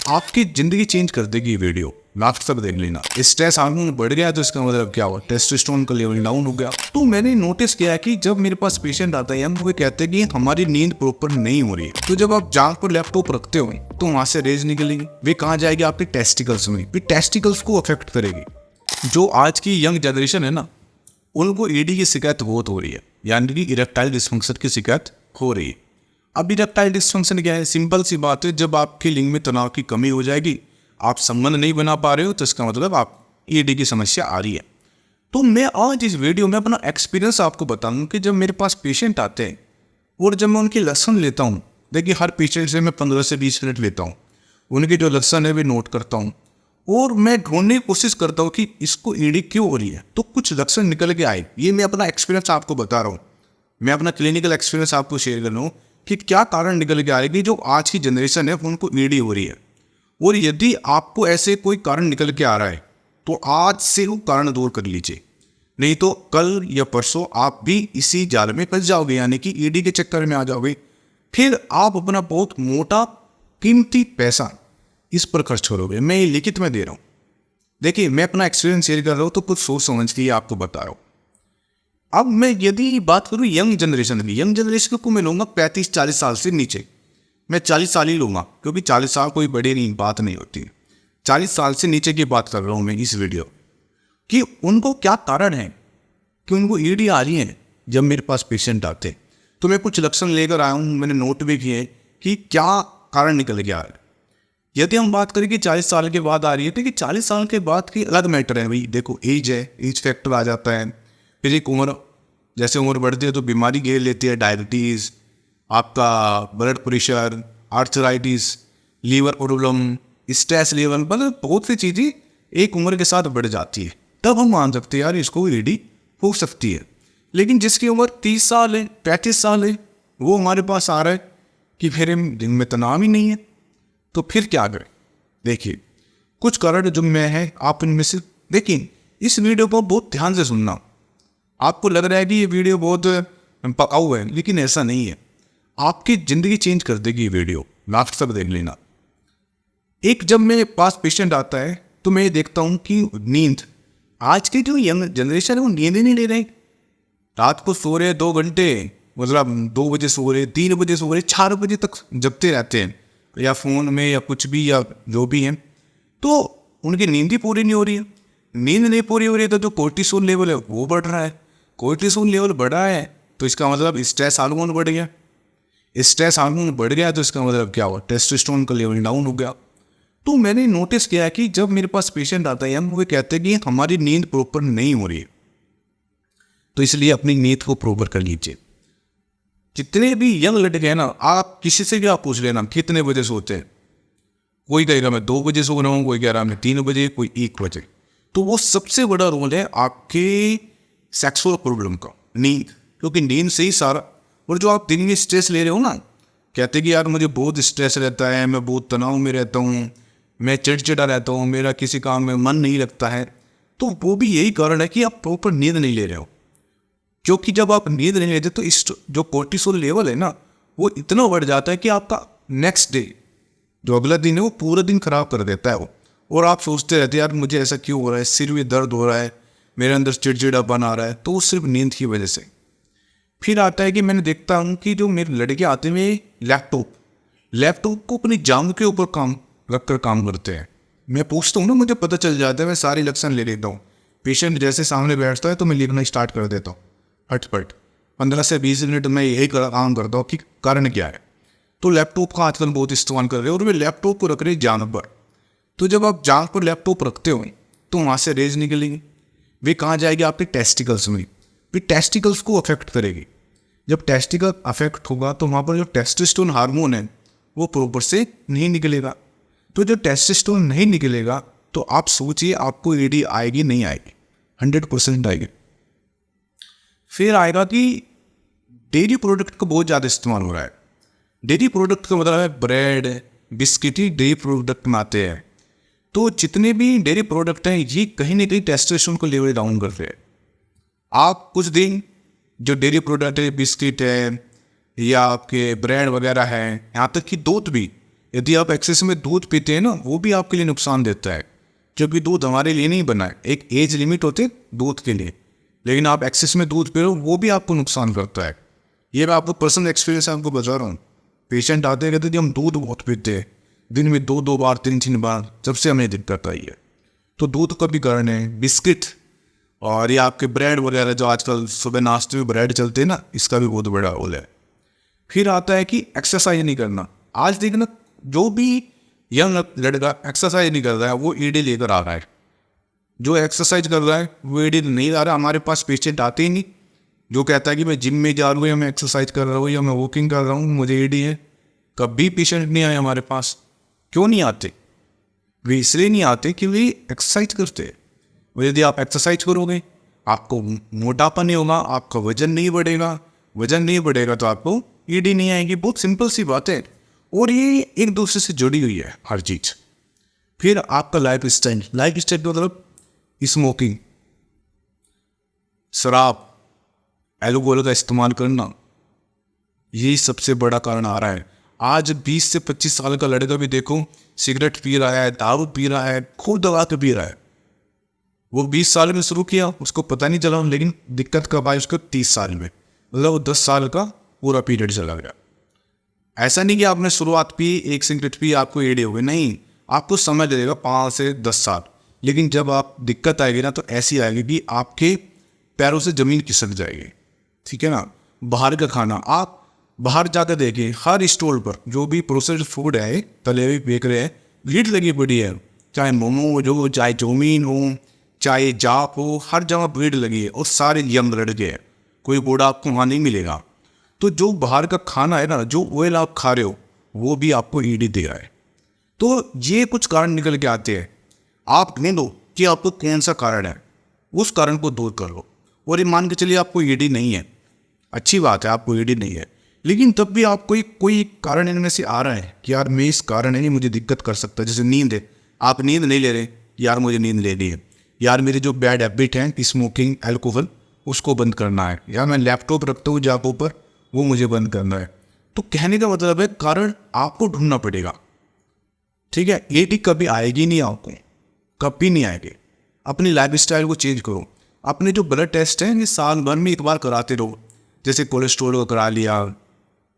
आपकी ज़िंदगी चेंज कर देगी ये वीडियो। लास्ट तक देख लेना। स्ट्रेस हार्मोन बढ़ गया तो इसका मतलब क्या हुआ, टेस्टोस्टेरोन का लेवल डाउन हो गया। तो मैंने नोटिस किया कि जब मेरे पास पेशेंट आता है, हम वो कहते हैं कि हमारी नींद प्रॉपर नहीं हो रही है। तो जब आप जांघ पर लैपटॉप रखते हो तो वहां से रेज निकलेगी, वे कहाँ जाएगी, आपके टेस्टिकल्स में। फिर टेस्टिकल्स को अफेक्ट करेगी। जो आज की यंग जनरेशन है ना, उनको ईडी की शिकायत बहुत हो रही है, यानी कि इरेक्टाइल डिस्फंक्शन की शिकायत हो रही है। अब इरेक्टाइल डिस्फंक्शन क्या है, सिंपल सी बात है, जब आपके लिंग में तनाव की कमी हो जाएगी, आप संबंध नहीं बना पा रहे हो, तो इसका मतलब आप ईडी की समस्या आ रही है। तो मैं आज इस वीडियो में अपना एक्सपीरियंस आपको बताऊं कि जब मेरे पास पेशेंट आते हैं और जब मैं उनकी लक्षण लेता हूं, देखिए हर पेशेंट से मैं 15 से 20 मिनट लेता हूं, उनकी जो लक्षण है वे नोट करता हूं और मैं ढूंढने की कोशिश करता हूं कि इसको ईडी क्यों हो रही है। तो कुछ लक्षण निकल के आए, ये मैं अपना एक्सपीरियंस आपको बता रहा हूँ, मैं अपना क्लिनिकल एक्सपीरियंस आपको शेयर कर रहा हूँ कि क्या कारण निकल के आ रही है कि जो आज की जनरेशन है उनको ईडी हो रही है। और यदि आपको ऐसे कोई कारण निकल के आ रहा है तो आज से वो कारण दूर कर लीजिए, नहीं तो कल या परसों आप भी इसी जाल में फंस जाओगे, यानी कि ईडी के चक्कर में आ जाओगे। फिर आप अपना बहुत मोटा कीमती पैसा इस पर खर्च करोगे। मैं ये लिखित में दे रहा हूँ। देखिए मैं अपना एक्सपीरियंस शेयर कर रहा हूँ तो कुछ सोच समझ के आपको बता रहा हूँ। अब मैं यदि बात करूँ यंग जनरेशन की, यंग जनरेशन को मैं लूँगा 35-40 साल से नीचे। मैं 40 साल ही लूँगा क्योंकि 40 साल कोई बड़ी नहीं बात नहीं होती। 40 साल से नीचे की बात कर रहा हूँ मैं इस वीडियो कि उनको क्या कारण है कि उनको ईडी आ रही है। जब मेरे पास पेशेंट आते तो मैं कुछ लक्षण लेकर आया हूँ, मैंने नोट भी किए कि क्या कारण निकल गया है। यदि हम बात करें कि 40 साल के बाद आ रही है, तो कि 40 साल के बाद की अलग मैटर है भाई। देखो एज है, एज फैक्टर आ जाता है। फिर एक उम्र, जैसे उम्र बढ़ती है तो बीमारी घेर लेती है, डायबिटीज़, आपका blood pressure, arthritis, liver problem, stress level, मतलब बहुत सी चीज़ें एक उम्र के साथ बढ़ जाती है। तब हम मान सकते हैं यार इसको ईडी हो सकती है। लेकिन जिसकी उम्र 30 साल है, 35 साल है, वो हमारे पास आ रहा है कि फिर दिन में तनाव ही नहीं है, तो फिर क्या करें। देखिए कुछ कारण जो मैं है, आप इनमें से देखिए इस वीडियो को बहुत ध्यान से सुनना। आपको लग रहा है कि ये वीडियो बहुत पकाऊ है, लेकिन ऐसा नहीं है। आपकी ज़िंदगी चेंज कर देगी ये वीडियो। लास्ट तक देख लेना। एक जब मेरे पास पेशेंट आता है तो मैं ये देखता हूँ कि नींद, आज की जो यंग जनरेशन है वो नींद ही नहीं ले रहे। रात को सो रहे 2 घंटे, मतलब 2 बजे सो रहे, 3 बजे सो रहे, 4 बजे तक जगते रहते हैं, या फ़ोन में या कुछ भी या जो भी है, तो उनकी नींद ही पूरी नहीं हो रही है। नींद नहीं पूरी हो रही है तो जो कोर्टिसोल लेवल है वो बढ़ रहा है। कोर्टिसोल लेवल बढ़ा है तो इसका मतलब स्ट्रेस हार्मोन बढ़ गया। स्ट्रेस हार्मोन बढ़ गया तो इसका मतलब क्या हुआ, टेस्टोस्टेरोन का लेवल डाउन हो गया। तो मैंने नोटिस किया कि जब मेरे पास पेशेंट आता है, हम वो कहते हैं कि हमारी नींद प्रॉपर नहीं हो रही है, तो इसलिए अपनी नींद को प्रॉपर कर लीजिए। जितने भी यंग लड़के हैं ना, आप किसी से भी आप पूछ लेना कितने बजे सोते हैं, कोई कहेगा मैं 2 बजे सो रहा हूँ, कोई कह रहा मैं 3 बजे, कोई 1 बजे। तो वो सबसे बड़ा रोल है आपके सेक्सुअल प्रॉब्लम का, नींद, क्योंकि नींद से ही सारा। और जो आप दिन में स्ट्रेस ले रहे हो ना, कहते कि यार मुझे बहुत स्ट्रेस रहता है, मैं बहुत तनाव में रहता हूँ, मैं चिड़चिड़ा रहता हूँ, मेरा किसी काम में मन नहीं लगता है, तो वो भी यही कारण है कि आप प्रॉपर नींद नहीं ले रहे हो। क्योंकि जब आप नींद नहीं लेते तो इस जो कोर्टिसोल लेवल है ना, वो इतना बढ़ जाता है कि आपका नेक्स्ट डे, जो अगला दिन है, वो पूरा दिन खराब कर देता है वो। और आप सोचते रहते हैं यार मुझे ऐसा क्यों हो रहा है, सिर में दर्द हो रहा है, मेरे अंदर चिड़चिड़ापन आ रहा है, तो वो सिर्फ नींद की वजह से। फिर आता है कि मैंने देखता हूँ कि जो मेरे लड़के आते हैं लैपटॉप को अपनी जांघ के ऊपर काम रख कर काम करते हैं। मैं पूछता हूँ ना, मुझे पता चल जाता है, मैं सारे लक्षण ले लेता हूँ। पेशेंट जैसे सामने बैठता है तो मैं लिखना स्टार्ट कर देता हूँ फटफट। 15 से 20 मिनट में यही काम करता हूँ कि कारण क्या है। तो लैपटॉप का आजकल बहुत इस्तेमाल कर रहे हैं और वे लैपटॉप को रख रहे हैं जांघ पर। तो जब आप जांघ पर लैपटॉप रखते हो तो वहाँ से रेज निकलेगी, वे कहाँ जाएगी, आपके टेस्टिकल्स में। फिर टेस्टिकल्स को अफेक्ट करेगी। जब टेस्टिकल अफेक्ट होगा तो वहाँ पर जो टेस्टोस्टेरोन हार्मोन है वो प्रॉपर से नहीं निकलेगा। तो जब टेस्टोस्टेरोन नहीं निकलेगा तो आप सोचिए आपको ईडी आएगी नहीं आएगी, 100% आएगी। फिर आएगा कि डेयरी प्रोडक्ट का बहुत ज़्यादा इस्तेमाल हो रहा है। डेयरी प्रोडक्ट का मतलब है ब्रेड, बिस्किट ही डेयरी प्रोडक्ट में आते हैं। तो जितने भी डेयरी प्रोडक्ट हैं ये कहीं ना कहीं टेस्टोस्टेरोन को लेवल डाउन करते हैं। आप कुछ दिन जो डेयरी प्रोडक्ट है, बिस्किट है या आपके ब्रेड वगैरह है, यहाँ तक कि दूध भी, यदि आप एक्सेस में दूध पीते हैं ना, वो भी आपके लिए नुकसान देता है, क्योंकि दूध हमारे लिए नहीं बना है। एक एज लिमिट होती है दूध के लिए, लेकिन आप एक्सेस में दूध पी रहे हो वो भी आपको नुकसान करता है। ये मैं आपको पर्सनल एक्सपीरियंस आपको बता रहा हूँ। पेशेंट आते हैं कहते हैं हम दूध बहुत पीते हैं, दिन में 2 बार 3 बार, जब से हमें दिक्कत आई है। तो दूध का भी कारण है, बिस्किट और ये आपके ब्रेड वगैरह जो आजकल सुबह नाश्ते में ब्रेड चलते हैं ना, इसका भी बहुत बड़ा रोल है। फिर आता है कि एक्सरसाइज नहीं करना। आज देखना जो भी यंग लड़का एक्सरसाइज नहीं कर रहा है वो ईडी लेकर आ रहा है, जो एक्सरसाइज कर रहा है वो ईडी नहीं ला रहा। हमारे पास पेशेंट आते ही नहीं जो कहता है कि मैं जिम में जा रहा हूँ या मैं एक्सरसाइज कर रहा हूँ या मैं वॉकिंग कर रहा हूँ, मुझे ईडी है। कभी पेशेंट नहीं आए हमारे पास। क्यों नहीं आते? वे इसलिए नहीं आते कि वे एक्सरसाइज करते हैं। और यदि आप एक्सरसाइज करोगे आपको मोटापा नहीं होगा, आपका वजन नहीं बढ़ेगा। वजन नहीं बढ़ेगा तो आपको ईडी नहीं आएगी। बहुत सिंपल सी बात है, और ये एक दूसरे से जुड़ी हुई है हर चीज़। फिर आपका लाइफ स्टाइल मतलब स्मोकिंग, शराब, एल्कोहल का इस्तेमाल करना, ये सबसे बड़ा कारण आ रहा है। आज 20 से 25 साल का लड़का भी देखो सिगरेट पी रहा है, दारू पी रहा है, खूब दबा के पी रहा है। वो 20 साल में शुरू किया, उसको पता नहीं चला, लेकिन दिक्कत कब आई उसको 30 साल में, मतलब 10 साल का पूरा पीरियड चला गया। ऐसा नहीं कि आपने शुरुआत पी, एक सिगरेट पी, आपको एडी हो गई, नहीं, आपको समय लगेगा 5 से 10 साल। लेकिन जब आप दिक्कत आएगी ना तो ऐसी आएगी कि आपके पैरों से ज़मीन खिसक जाएगी। ठीक है ना। बाहर का खाना, आप बाहर जाकर देखिए, हर स्टॉल पर जो भी प्रोसेस्ड फूड है, तले हुए बेक रहे हैं, भीड़ लगी पड़ी है। चाहे मोमो हो, चाहे चाउमीन हो, चाहे जाप हो, हर जगह भीड़ लगी है और सारे यंग लड़के हैं। कोई बूढ़ा आपको वहाँ नहीं मिलेगा। तो जो बाहर का खाना है ना, जो ऑयल आप खा रहे हो वो भी आपको ईडी दे रहा है। तो ये कुछ कारण निकल के आते हैं। आप गिने दो कि आपको कौन सा कारण है, उस कारण को दूर कर लो। और ये मान के चलिए आपको ईडी नहीं है, अच्छी बात है, आपको ईडी नहीं है, लेकिन तब भी आपको कोई कारण इनमें से आ रहा है कि यार मैं इस कारण है नहीं मुझे दिक्कत कर सकता। जैसे नींद है, आप नींद नहीं ले रहे, यार मुझे नींद लेनी है, यार मेरी जो बैड हैबिट है स्मोकिंग, एल्कोहल, उसको बंद करना है, यार मैं लैपटॉप रखता हूँ जॉब पर, वो मुझे बंद करना है। तो कहने का मतलब है कारण आपको ढूंढना पड़ेगा। ठीक है, ईडी कभी आएगी नहीं, आपको कभी नहीं आएगी। अपनी लाइफ स्टाइल को चेंज करो। अपने जो ब्लड टेस्ट हैं ये साल भर में एक बार कराते रहो। जैसे कोलेस्ट्रॉल का करा लिया,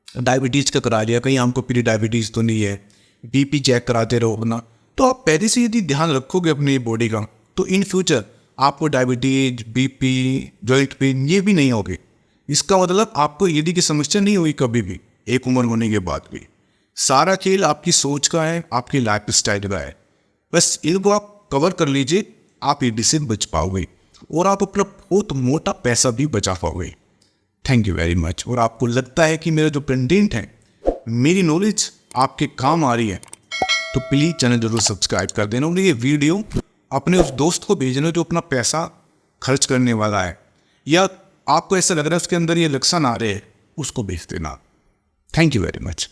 डायबिटीज़ का करा लिया, कहीं आपको प्री डायबिटीज़ तो नहीं है, बीपी चेक कराते रहो अपना। तो आप पहले से यदि ध्यान रखोगे अपनी बॉडी का, तो इन फ्यूचर आपको डायबिटीज, बीपी, जॉइंट पेन ये भी नहीं होगी। इसका मतलब आपको ईडी की समस्या नहीं हुई कभी भी, एक उम्र होने के बाद भी। सारा खेल आपकी सोच का है, आपकी लाइफ स्टाइल का है। बस इनको आप कवर कर लीजिए, आप ईडी से बच पाओगे और आप अपना बहुत मोटा पैसा भी बचा पाओगे। Thank you very much. और आपको लगता है कि मेरा जो कंटेंट है, मेरी नॉलेज आपके काम आ रही है, तो प्लीज़ चैनल जरूर सब्सक्राइब कर देना और ये वीडियो अपने उस दोस्त को भेजना जो अपना पैसा खर्च करने वाला है, या आपको ऐसा लग रहा है उसके अंदर ये लक्षण आ रहे हैं, उसको भेज देना। Thank you very much.